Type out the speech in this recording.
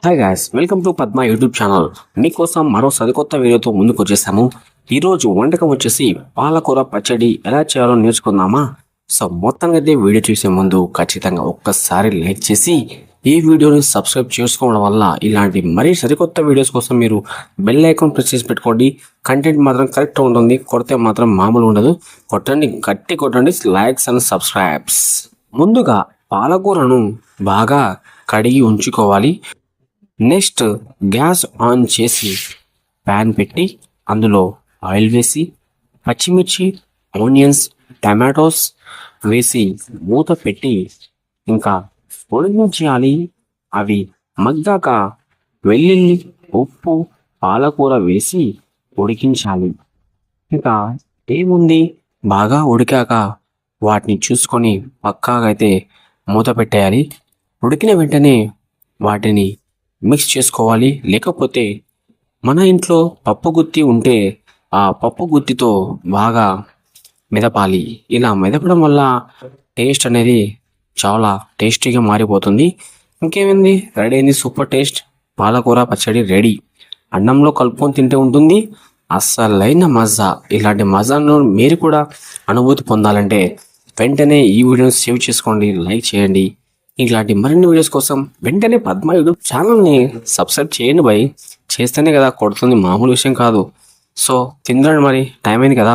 Hi guys, welcome to Padma YouTube channel. మీకోసం మరో సరికొత్త వీడియోతో ముందుకు వచ్చేసాము. ఈరోజు వంటకం వచ్చేసి పాలకూర పచ్చడి ఎలా చేయాలో నేర్చుకుందామా? సో మొత్తంగా అయితే వీడియో చూసే ముందు ఖచ్చితంగా ఒక్కసారి లైక్ చేసి ఈ వీడియోని సబ్స్క్రైబ్ చేసుకోవడం వల్ల ఇలాంటి మరీ సరికొత్త వీడియోస్ కోసం మీరు బెల్ ఐకాన్ ప్రెస్ చేసి పెట్టుకోండి. కంటెంట్ మాత్రం కరెక్ట్గా ఉంటుంది, కొడితే మాత్రం మామూలు ఉండదు. కొట్టండి, గట్టి కొట్టండి లైక్స్ అండ్ సబ్స్క్రైబ్స్. ముందుగా పాలకూరను బాగా కడిగి ఉంచుకోవాలి. నెక్స్ట్ గ్యాస్ ఆన్ చేసి ప్యాన్ పెట్టి అందులో ఆయిల్ వేసి పచ్చిమిర్చి, ఆనియన్స్, టమాటోస్ వేసి మూత పెట్టి ఇంకా ఉడికించాలి. అవి మగ్గాక వెల్లుల్లి, ఉప్పు, పాలకూర వేసి ఉడికించాలి. ఇంకా ఏముంది, బాగా ఉడికాక వాటిని చూసుకొని పక్కాగా అయితే మూత పెట్టేయాలి. ఉడికిన వెంటనే వాటిని మిక్స్ చేసుకోవాలి. లేకపోతే మన ఇంట్లో పప్పు గుత్తి ఉంటే ఆ పప్పు గుత్తితో బాగా మెదపాలి. ఇలా మెదపడం వల్ల టేస్ట్ అనేది చాలా టేస్టీగా మారిపోతుంది. ఇంకేమైంది, రెడీ అయింది, సూపర్ టేస్ట్ పాలకూర పచ్చడి రెడీ. అన్నంలో కలుపుకొని తింటే ఉంటుంది అస్సలైన మజా. ఇలాంటి మజాను మీరు కూడా అనుభూతి పొందాలంటే వెంటనే ఈ వీడియోని సేవ్ చేసుకోండి, లైక్ చేయండి. ఇలాంటి మరిన్ని వీడియోస్ కోసం వెంటనే పద్మ యూట్యూబ్ ఛానల్ని సబ్స్క్రైబ్ చేయండి భయ్. చేస్తేనే కదా కొడుతుంది, మామూలు విషయం కాదు. సో తిందండి, మరి టైం అయింది కదా.